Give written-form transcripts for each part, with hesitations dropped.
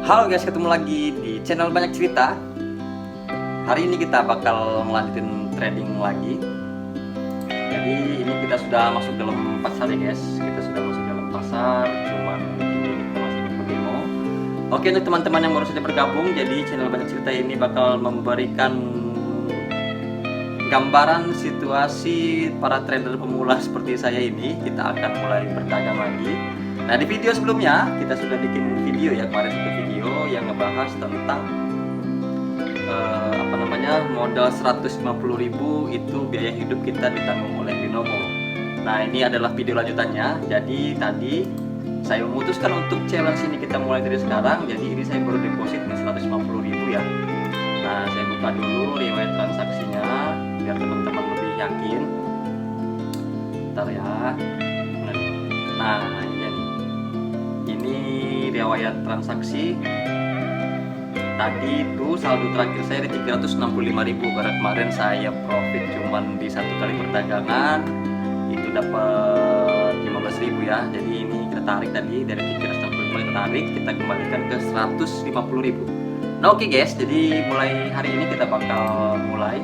Halo guys, ketemu lagi di channel Banyak Cerita. Hari ini kita bakal melanjutin trading lagi. Jadi ini kita sudah masuk dalam pasar ya guys. Kita sudah masuk dalam pasar, cuman ini kita masih demo. Oke, untuk teman-teman yang baru saja bergabung, jadi channel Banyak Cerita ini bakal memberikan gambaran situasi para trader pemula seperti saya ini. Kita akan mulai berdagang lagi. Nah, di video sebelumnya kita sudah bikin video ya, kemarin satu video yang ngebahas tentang modal 150.000 itu biaya hidup kita ditanggung oleh Binomo. Nah, ini adalah video lanjutannya. Jadi tadi saya memutuskan untuk challenge ini kita mulai dari sekarang. Jadi ini saya baru deposit nih 150.000 ya. Nah, saya buka dulu riwayat transaksinya biar teman-teman lebih yakin. Bentar ya. Nah, ini riwayat transaksi. Tadi itu saldo terakhir saya di 365.000 karena kemarin saya profit cuman di satu kali perdagangan itu dapat 15.000 ya. Jadi ini kita tarik tadi dari 365 kita tarik, kita kembalikan ke 150.000. Nah, oke guys, jadi mulai hari ini kita bakal mulai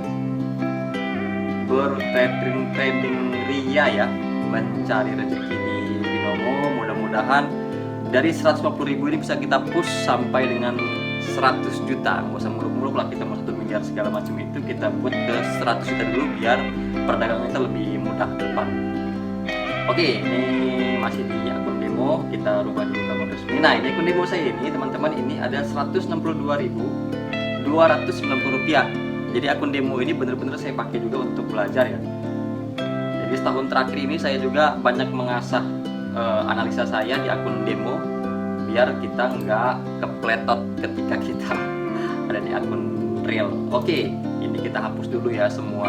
trading ria ya, mencari rezeki di Binomo. Mudah-mudahan dari 150.000 ini bisa kita push sampai dengan 100 juta. Nggak usah muluk-muluk lah kita mau 1 miliar segala macam itu, kita buat ke 100 juta dulu biar perdagangan kita lebih mudah ke depan. Oke, ini masih di akun demo, kita rubah dulu ke mode resmi. Nah, ini akun demo saya ini teman-teman, ini ada 162.290 rupiah. Jadi akun demo ini bener-bener saya pakai juga untuk belajar ya. Jadi setahun terakhir ini saya juga banyak mengasah analisa saya di akun demo biar kita nggak kepletot ketika kita ada di akun real. Oke, ini kita hapus dulu ya semua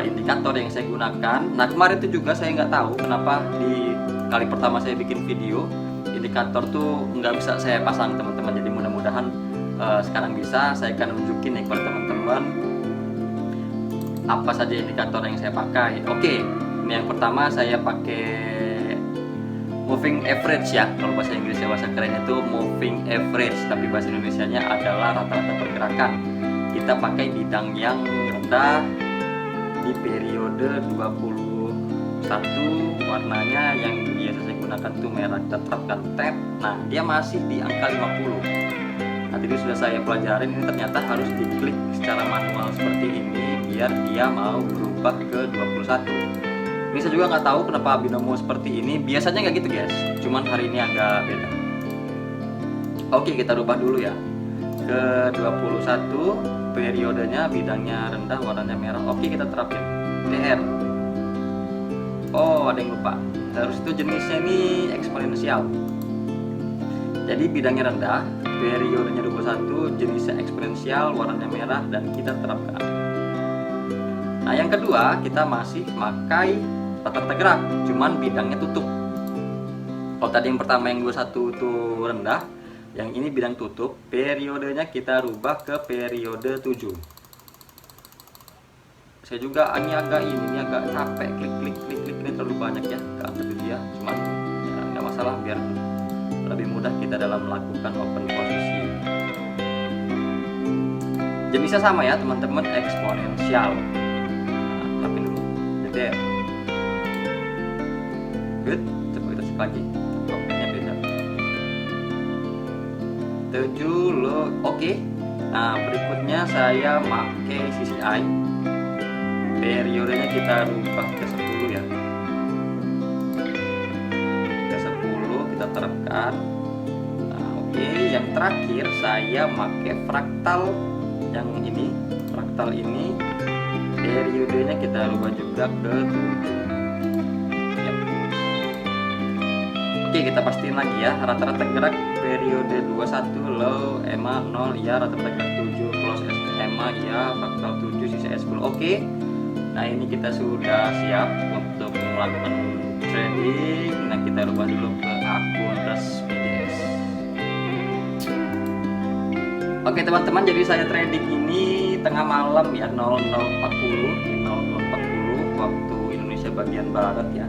indikator yang saya gunakan. Nah, kemarin itu juga saya nggak tahu kenapa di kali pertama saya bikin video indikator tuh nggak bisa saya pasang teman-teman. Jadi mudah-mudahan sekarang bisa. Saya akan nunjukin nih kepada teman-teman apa saja indikator yang saya pakai. Oke, ini yang pertama saya pakai moving average ya. Kalau bahasa Inggrisnya, bahasa kerennya itu moving average, tapi bahasa Indonesianya adalah rata-rata pergerakan. Kita pakai bidang yang rendah di periode 21, warnanya yang biasa saya gunakan itu merah. Kita terapkan tab. Nah, dia masih di angka 50. Nah, tadi sudah saya pelajarin, ini ternyata harus diklik secara manual seperti ini biar dia mau berubah ke 21. Ini saya juga nggak tahu kenapa Binomo seperti ini. Biasanya nggak gitu guys, cuman hari ini agak beda. Oke, kita rubah dulu ya ke 21, periodenya bidangnya rendah, warnanya merah. Oke, kita terapin TR. Oh, ada yang lupa, harus itu jenisnya ini eksponensial. Jadi bidangnya rendah, periodenya 21, jenisnya eksponensial, warnanya merah, dan kita terapkan. Nah, yang kedua kita masih pakai rata-rata gerak, cuman bidangnya tutup. Kalau tadi yang pertama yang 21 itu rendah, yang ini bidang tutup, periodenya kita rubah ke periode 7. Saya juga ini agak capek klik ini terlalu banyak ya, nggak ambil dia, cuman ya, nggak masalah biar lebih mudah kita dalam melakukan open posisi. Jenisnya sama ya teman-teman, eksponensial. Tapi dulu jadi good, coba kita cek lagi. Oke-nya beda 7 lo. Oke. Nah, berikutnya saya pakai CCI, periodenya kita rubah ke 10 ya, ke 10 kita terapkan. Nah, oke. Yang terakhir saya pakai fraktal, yang ini fraktal ini periodenya kita rubah juga ke 7. Yep. Oke, kita pastiin lagi ya, rata-rata gerak periode 21 low EMA 0 ya, rata-rata gerak 7 close EMA ya, fraktal 7 sisa S10. Oke. Nah, ini kita sudah siap untuk melakukan trading. Nah, kita rubah dulu ke akun resmi guys. Oke teman-teman, jadi saya trading ini tengah malam ya, 00.40 waktu Indonesia bagian barat ya.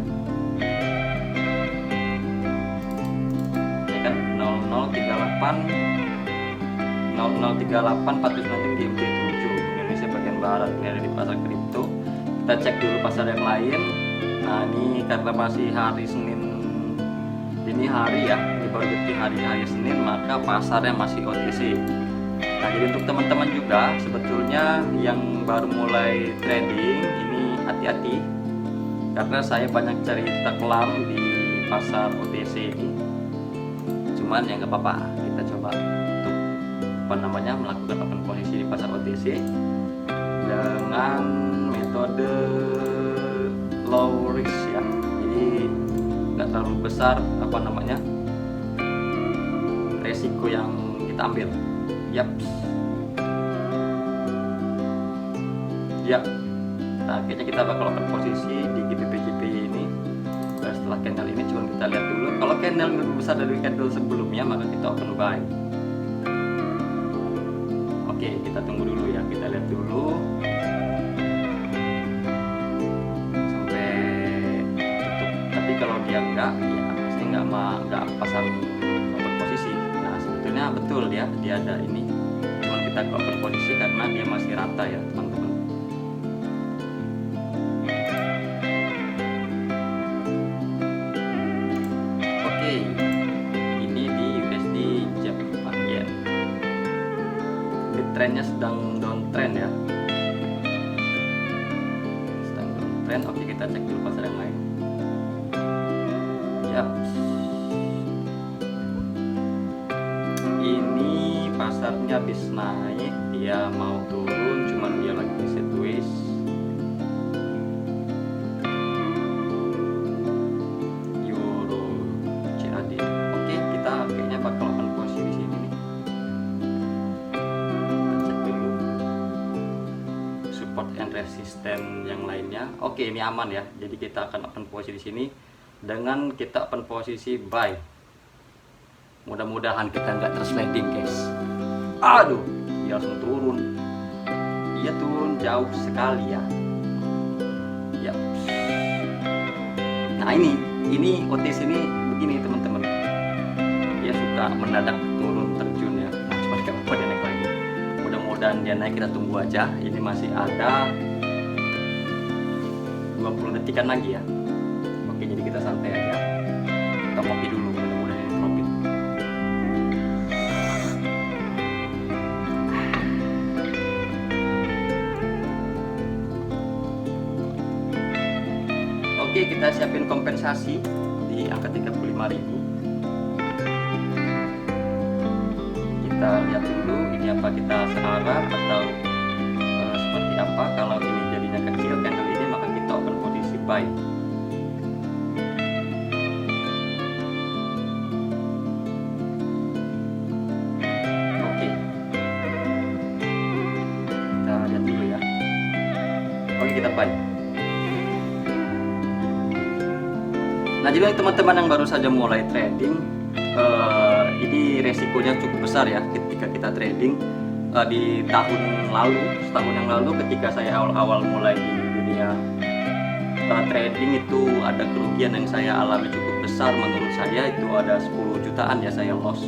Ini kan 00.40 0038 GMT 7 Indonesia bagian barat. Ini ada di pasar kripto. Kita cek dulu pasar yang lain. Nah ini karena masih hari Senin ini hari ya, ini baru di hari Senin, maka pasarnya masih OTC. Nah jadi untuk teman-teman juga sebetulnya yang baru mulai trading ini hati-hati, karena saya banyak cerita kelam di pasar OTC ini. Cuman ya nggak apa-apa, kita coba untuk melakukan open posisi di pasar OTC dengan metode low risk ya. Jadi nggak terlalu besar resiko yang kita ambil. Yap. Nah kayaknya kita bakal open posisi di GBP ini setelah candle ini. Cuma kita lihat dulu, kalau candle lebih besar dari candle sebelumnya maka kita open buy. Oke, kita tunggu dulu ya, kita lihat dulu sampai tutup. Tapi kalau dia enggak, ya saya nggak pasang open posisi. Nah sebetulnya betul dia ada ini, cuman kita ke open posisi karena dia masih rata ya teman-teman. Oke, ini di USD Jepang Yen. Ini trennya sedang downtrend ya, sedang downtrend. Oke, kita cek dulu pasar yang lain. Ini pasarnya habis naik, dia mau turun, cuman dia lagi sideways. Euro CAD. Oke, kita kayaknya bakal open posisi di sini nih. Kita cek dulu support and resistance yang lainnya. Oke, ini aman ya. Jadi kita akan open posisi di sini dengan kita open posisi buy. Mudah-mudahan kita nggak tersliding guys. Aduh, dia langsung turun. Dia turun jauh sekali ya. Yap. Nah ini OTC ini begini teman-teman. Dia suka mendadak turun terjun ya. Nah cuma nggak apa-apa dia naik lagi. Mudah-mudahan dia naik, kita tunggu aja. Ini masih ada 20 detikan lagi ya. Oke, jadi kita santai aja. Kita kopi dulu, mudah-mudahan ini profit. Oke, kita siapin kompensasi di angka 35.000. Kita lihat dulu ini apa, kita searah atau seperti apa. Kalau ini jadinya kecil candle ini, maka kita open posisi buy. Oke, kita lihat dulu ya. Oke, kita buy. Nah jadi teman-teman yang baru saja mulai trading, ini resikonya cukup besar ya ketika kita trading. Di setahun yang lalu ketika saya awal-awal mulai di dunia trading, itu ada kerugian yang saya alami cukup besar. Menurut saya itu ada 10 jutaan ya saya loss.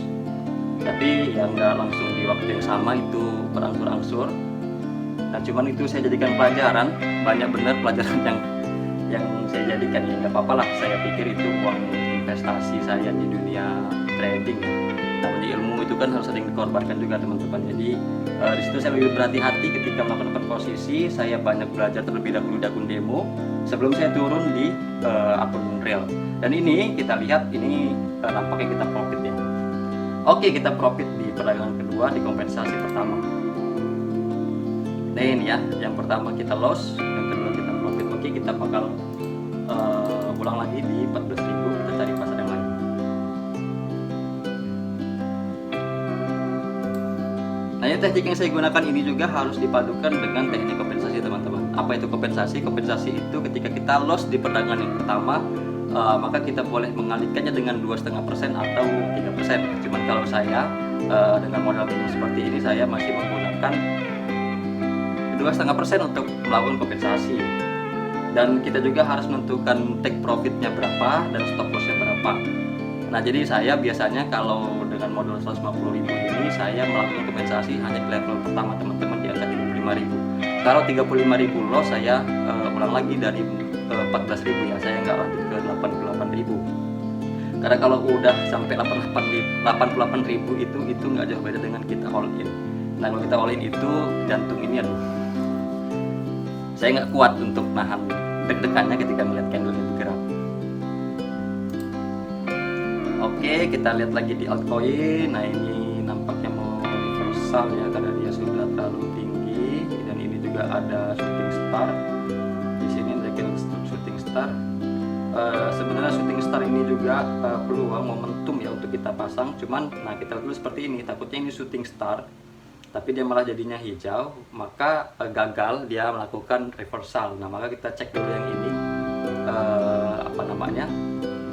Tapi yang nggak langsung di waktu yang sama, itu berangsur-angsur. Nah cuman itu saya jadikan pelajaran, banyak benar pelajaran yang saya jadikan. Ya nggak apa-apa lah, saya pikir itu uang investasi saya di dunia trading. Namanya ilmu itu kan harus sering dikorbankan juga teman-teman. Jadi di situ saya lebih berhati-hati ketika melakukan posisi. Saya banyak belajar terlebih dahulu di akun demo sebelum saya turun di akun real. Dan ini kita lihat, ini nampaknya kita profit ya. Oke, kita profit di perdagangan kedua di kompensasi pertama. Nah ini ya, yang pertama kita loss, yang kedua kita profit. Oke, kita bakal ulang lagi di 14.000. Kita cari pasar yang lain. Nah ini teknik yang saya gunakan ini juga harus dipadukan dengan teknik kompensasi teman-teman. Apa itu kompensasi? Kompensasi itu ketika kita loss di perdagangan yang pertama, maka kita boleh mengalihkannya dengan 2,5% atau 3%. Cuman kalau saya dengan modal minim seperti ini, saya masih menggunakan 2,5% untuk melakukan kompensasi. Dan kita juga harus menentukan take profitnya berapa dan stop lossnya berapa. Nah, jadi saya biasanya kalau dengan modal 150.000 ini saya melakukan kompensasi hanya di level pertama teman-teman di angka 35.000. Kalau 35.000 loss saya ulang lagi dari 14.000 ya, saya nggak lanjut ke 88.000. Karena kalau udah sampai 88.000 itu nggak jauh beda dengan kita all in. Nah, kalau kita all in itu jantung ini aduh, saya nggak kuat untuk nahan deg-degannya ketika melihat candle ini bergerak. Oke, kita lihat lagi di altcoin. Nah, ini nampaknya mau reversal ya karena dia sudah terlalu tinggi, dan ini juga ada shooting star. Di sini ada shooting star. Sebenarnya shooting star ini juga peluang momentum ya untuk kita pasang. Cuman, nah kita dulu seperti ini. Takutnya ini shooting star, tapi dia malah jadinya hijau, maka gagal dia melakukan reversal. Nah, maka kita cek dulu yang ini apa namanya,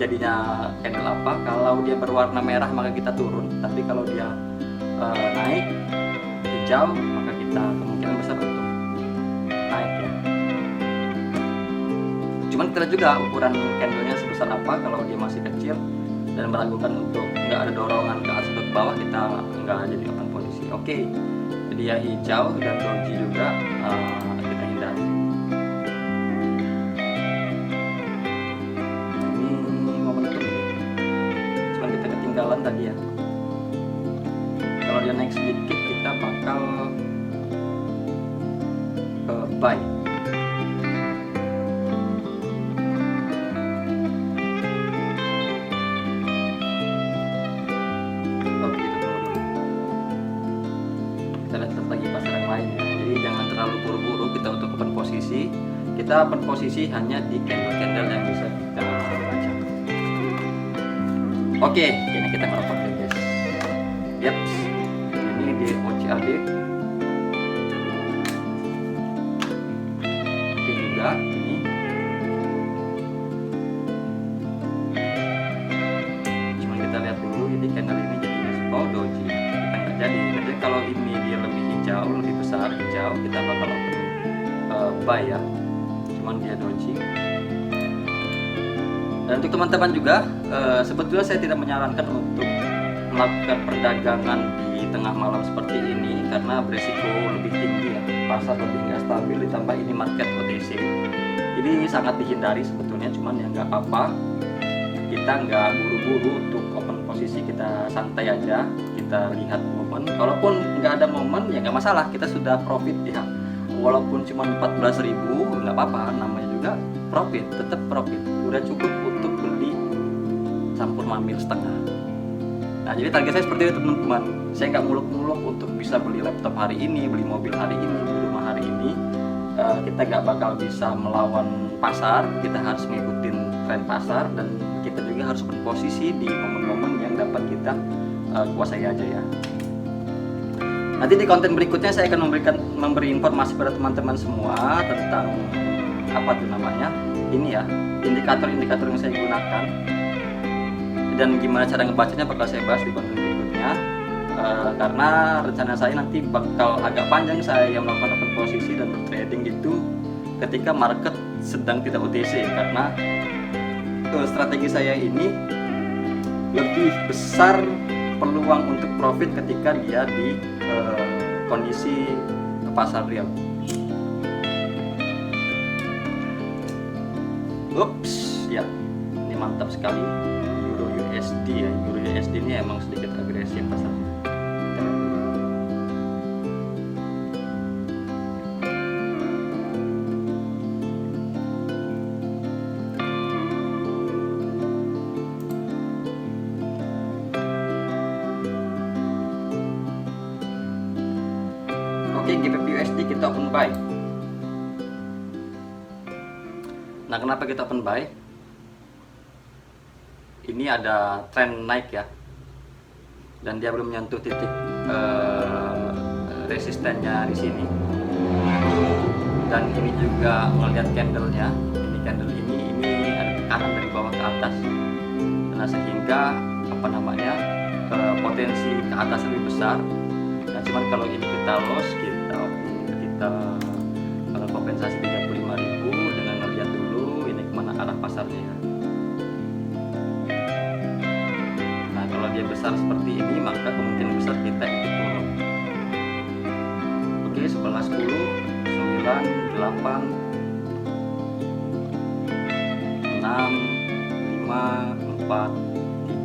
jadinya candle apa. Kalau dia berwarna merah maka kita turun, tapi kalau dia naik hijau maka kita kemungkinan besar untuk naik ya. Cuman kita lihat juga ukuran candlenya sebesar apa. Kalau dia masih kecil dan meragukan untuk nggak ada dorongan ke atas atau ke bawah, kita nggak jadi open posisi. Oke, jadi ya hijau dan doji juga kita hindari. Ini momentum ya, cuman kita ketinggalan tadi ya. Kalau dia naik sedikit kita bakal buy. Kita open posisi hanya di candle-candle yang bisa kita baca. Oke, ini kita merokok deh guys. Yaps, ini di OCAD. Oke juga ini. Cuma kita lihat dulu ini candle ini jadinya doji. Kita nggak jadi. Jadi kalau ini dia lebih hijau, lebih besar hijau, kita bakal open buy ya. Cuman dia doji. Dan untuk teman-teman juga sebetulnya saya tidak menyarankan untuk melakukan perdagangan di tengah malam seperti ini karena beresiko lebih tinggi ya, pasar lebih nggak stabil, ditambah ini market OTC. Ini sangat dihindari sebetulnya, cuman ya nggak apa-apa, kita nggak buru-buru untuk open posisi, kita santai aja, kita lihat momen. Kalaupun nggak ada momen ya nggak masalah, kita sudah profit ya. Walaupun cuma 14.000 nggak apa-apa, namanya juga profit, tetap profit, udah cukup untuk beli campur mamil setengah. Nah, jadi target saya seperti itu teman-teman. Saya nggak muluk-muluk untuk bisa beli laptop hari ini, beli mobil hari ini, beli rumah hari ini. Kita nggak bakal bisa melawan pasar, kita harus mengikuti tren pasar, dan kita juga harus berposisi di momen-momen yang dapat kita kuasai aja ya. Nanti di konten berikutnya saya akan memberi informasi pada teman-teman semua tentang apa tuh namanya, ini ya, indikator-indikator yang saya gunakan dan gimana cara ngebacanya bakal saya bahas di konten berikutnya. Karena rencana saya nanti bakal agak panjang saya melakukan open posisi dan bertrading itu ketika market sedang tidak OTC, karena strategi saya ini lebih besar peluang untuk profit ketika dia di kondisi pasar real. Ups, ya, ini mantap sekali Euro USD ya. Euro USD ini emang sedikit agresif pasarnya. Oke, GBP USD kita open buy. Nah, kenapa kita open buy? Ini ada tren naik ya, dan dia belum menyentuh titik resistennya di sini. Dan ini juga melihat candlenya, ini candle ini ada tekanan dari bawah ke atas. Nah, sehingga apa namanya, potensi ke atas lebih besar. Nah, cuman kalau ini kita loss, kita kompensasi 35.000 dengan ngeliat dulu ini kemana arah pasarnya ya. besar seperti ini, maka kemungkinan besar kita ikut turun. Oke, 11, 10, 9, 8, 6, 5, 4,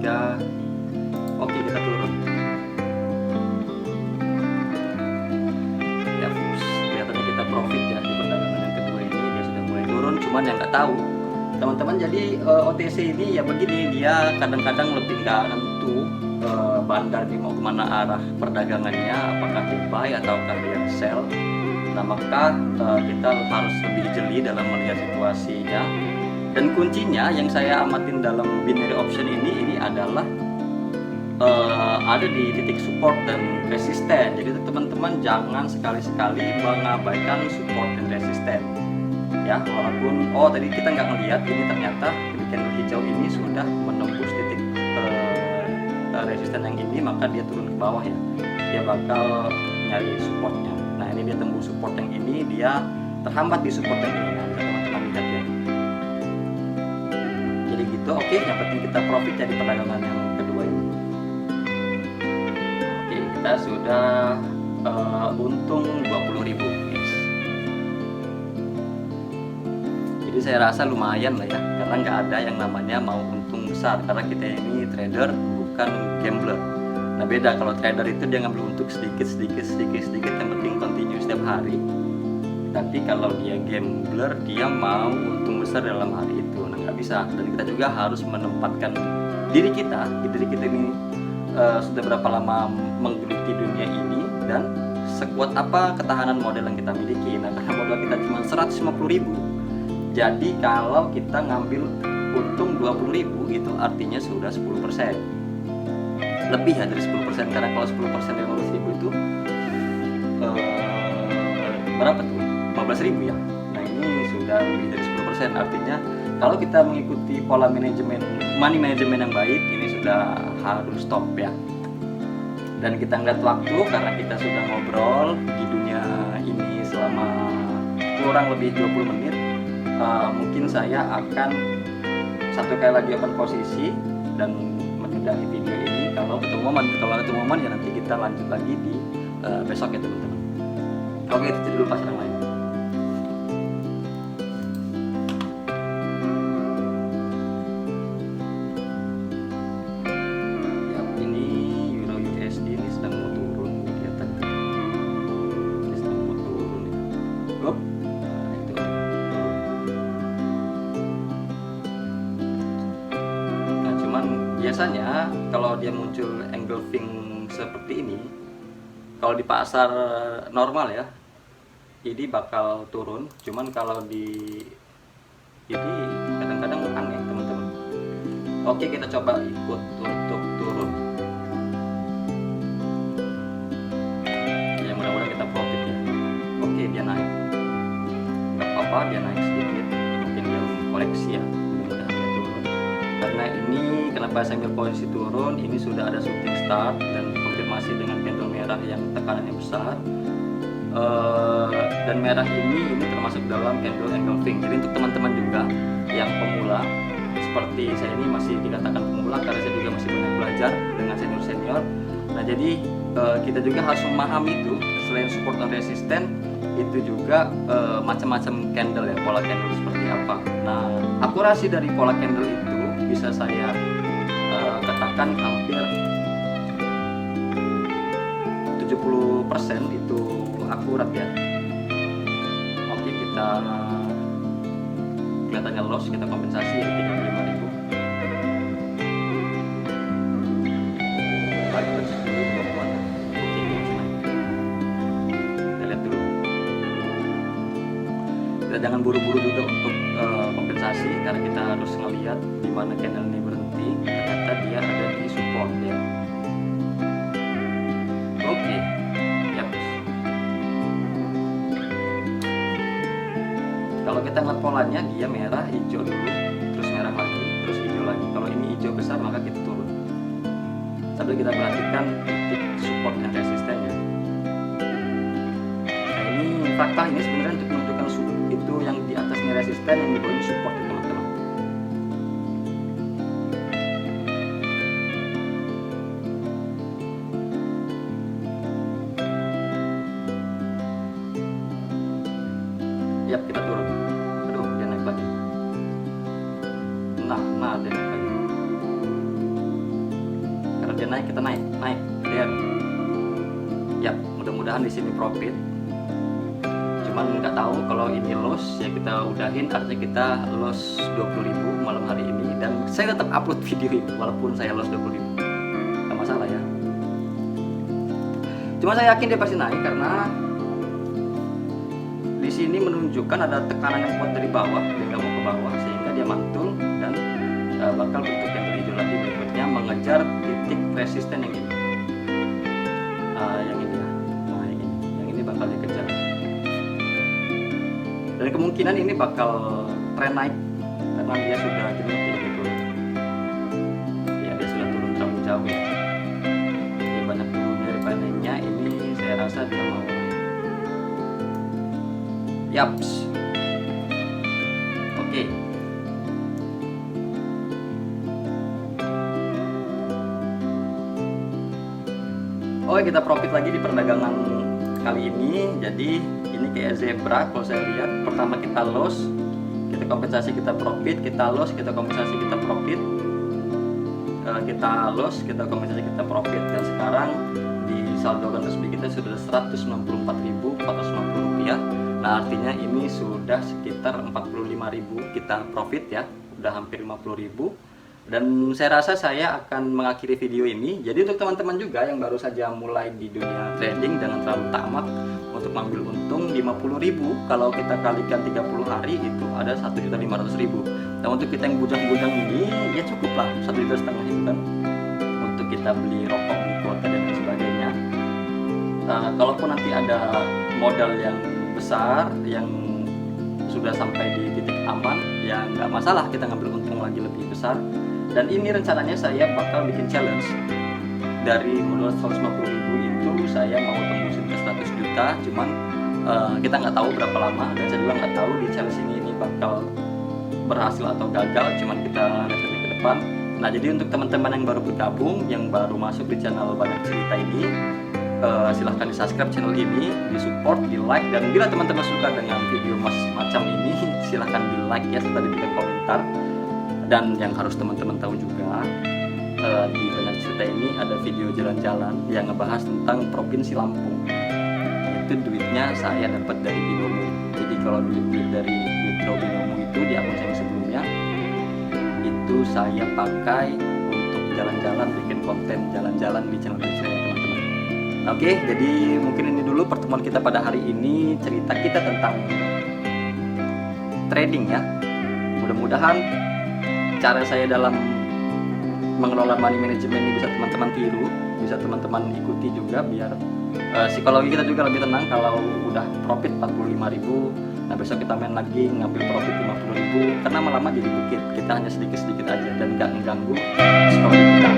3. Oke, kita turun. Ya, kelihatannya kita profit ya di perdagangan yang kedua ini. Dia sudah mulai turun, cuman yang nggak tahu teman-teman, jadi OTC ini ya begini, dia kadang-kadang lebih nggak nentu bandar ini mau kemana arah perdagangannya, apakah dia buy ataukah dia sell. Nah, maka kita harus lebih jeli dalam melihat situasinya. Dan kuncinya yang saya amatin dalam binary option ini adalah ada di titik support dan resisten. Jadi teman-teman jangan sekali-sekali mengabaikan support dan resisten. Ya, walaupun tadi kita nggak ngelihat ini, ternyata di candle hijau ini sudah menembus titik resisten yang ini, maka dia turun ke bawah ya. Dia bakal nyari supportnya. Nah, ini dia tembus support yang ini, dia terhambat di support yang ini. Nah, bisa teman-teman lihat ya. Jadi gitu, oke, yang penting kita profit ya di perdagangan yang kedua ini. Oke, kita sudah untung 20.000. Jadi saya rasa lumayan lah ya, karena nggak ada yang namanya mau untung besar, karena kita ini trader bukan gambler. Nah, beda kalau trader itu dia ngambil untung sedikit, yang penting continue setiap hari. Tapi kalau dia gambler, dia mau untung besar dalam hari itu. Nah, nggak bisa. Dan kita juga harus menempatkan diri kita ini sudah berapa lama menggeluti dunia ini, dan sekuat apa ketahanan modal yang kita miliki. Nah, karena modal kita cuma 150.000, jadi kalau kita ngambil untung 20.000 itu artinya sudah 10%. Lebih ya dari 10%, karena kalau 10% dari 15.000 itu berapa tuh? 15.000 ya. Nah, ini sudah lebih dari 10%, artinya kalau kita mengikuti pola money management yang baik, ini sudah harus stop ya. Dan kita ngeliat waktu, karena kita sudah ngobrol di dunia ini selama kurang lebih 20 menit. Mungkin saya akan satu kali lagi open posisi dan menyudahi video ini. Kalau ketemu momen ya nanti kita lanjut lagi di besok ya teman-teman. Oke, itu dulu pasar yang lain. Ya, ini Euro USD ini sedang mau turun, kelihatan. Ini sedang mau turun. Hop. Biasanya kalau dia muncul engulfing seperti ini, kalau di pasar normal ya, ini bakal turun. Cuman kalau di ini kadang-kadang aneh teman-teman. Oke, kita coba ikut untuk turun. Ya, mudah-mudahan kita profit ya. Oke, dia naik. Gak apa-apa, dia naik sedikit. Mungkin dia koleksi ya. Karena ini kenapa saya ambil posisi turun, ini sudah ada shooting start dan konfirmasi dengan candle merah yang tekanannya besar, dan merah ini termasuk dalam candle engulfing. Jadi untuk teman-teman juga yang pemula seperti saya ini, masih dikatakan pemula karena saya juga masih banyak belajar dengan senior. Nah, jadi kita juga harus memahami itu, selain support dan resisten, itu juga macam-macam candle ya, pola candle seperti apa. Nah, akurasi dari pola candle itu bisa saya katakan hampir 70% itu akurat ya. Oke, kita kelihatannya loss, kita kompensasi ya 35.000. Baik, kita cek dulu teman-teman. Oke, kita lihat dulu. Kita jangan buru-buru juga untuk kompensasi, karena kita harus ngelihat di mana candle ini berhenti. Ternyata dia ada di support ya. Oke, ya. Kalau kita ngeliat polanya, dia merah, hijau dulu, terus merah lagi, terus hijau lagi. Kalau ini hijau besar, maka kita turun. Sambil kita perhatikan titik support dan resistennya. Nah, ini fakta ini sebenarnya untuk menunjukkan itu yang di atasnya resisten, yang di bawahnya support ya teman-teman. Ya kita turun. Aduh, dia naik lagi. Nah dia naik lagi. Karena dia naik, kita naik. Dia. Ya, mudah-mudahan di sini profit. Cuman nggak tahu kalau ini loss ya, kita udahin, artinya kita loss 20.000 malam hari ini, dan saya tetap upload video ini walaupun saya loss 20.000. Nggak masalah ya. Cuma saya yakin dia pasti naik karena di sini menunjukkan ada tekanan yang kuat dari bawah, dia nggak mau ke bawah sehingga dia mantul dan bakal bentuk yang hijau lagi berikutnya mengejar titik resisten yang ini. Yang ini ya. Nah, yang ini bakal dikejar. Dan kemungkinan ini bakal tren naik karena dia sudah jenuh gitu. Ya, dia sudah turun terlalu jauh ya. Ini banyak turun dari panennya, ini saya rasa dia mau naik. Yaps. Oke. Oke, kita profit lagi di perdagangan kali ini. Jadi ini kayak zebra kalau saya lihat. Pertama kita loss, kita kompensasi, kita profit, kita loss, kita kompensasi, kita profit, kita loss, kita kompensasi, kita profit. Dan sekarang di saldo resmi kita sudah 194.450 rupiah. Nah, artinya ini sudah sekitar 45.000 kita profit ya, udah hampir 50.000. Dan saya rasa saya akan mengakhiri video ini. Jadi untuk teman-teman juga yang baru saja mulai di dunia trading, jangan terlalu tamak untuk mengambil untung 50.000. Kalau kita kalikan 30 hari itu ada 1.500.000. Dan untuk kita yang bujang-bujang ini ya cukup lah 1,5 juta itu kan untuk kita beli rokok, beli kuota dan lain sebagainya. Kalaupun nanti ada modal yang besar yang sudah sampai di titik aman ya nggak masalah, kita ngambil untung lagi lebih besar. Dan ini rencananya saya bakal bikin challenge dari modal 150.000 itu saya mau tembusin ke 100 juta. Cuman kita nggak tahu berapa lama, dan saya juga nggak tahu di challenge ini bakal berhasil atau gagal. Cuman kita lihat lagi ke depan. Nah, jadi untuk teman-teman yang baru bergabung, yang baru masuk di channel Banyak Cerita ini, silahkan di subscribe channel ini, di support, di like, dan bila teman-teman suka dengan video macam ini silahkan di like ya, serta diberikan komentar. Dan yang harus teman-teman tahu juga, di Banyak Cerita ini ada video jalan-jalan yang ngebahas tentang Provinsi Lampung. Itu duitnya saya dapat dari Binomo. Jadi kalau duit dari withdraw Binomo itu di akun saya sebelumnya, itu saya pakai untuk jalan-jalan, bikin konten jalan-jalan di channel saya teman-teman. Oke, jadi mungkin ini dulu pertemuan kita pada hari ini, cerita kita tentang trading ya. Mudah-mudahan cara saya dalam mengelola money management ini bisa teman-teman tiru, bisa teman-teman ikuti juga, biar psikologi kita juga lebih tenang kalau udah profit 45.000. Nah, besok kita main lagi ngambil profit 50.000, karena lama-lama jadi bukit, kita hanya sedikit-sedikit aja dan nggak mengganggu psikologi kita.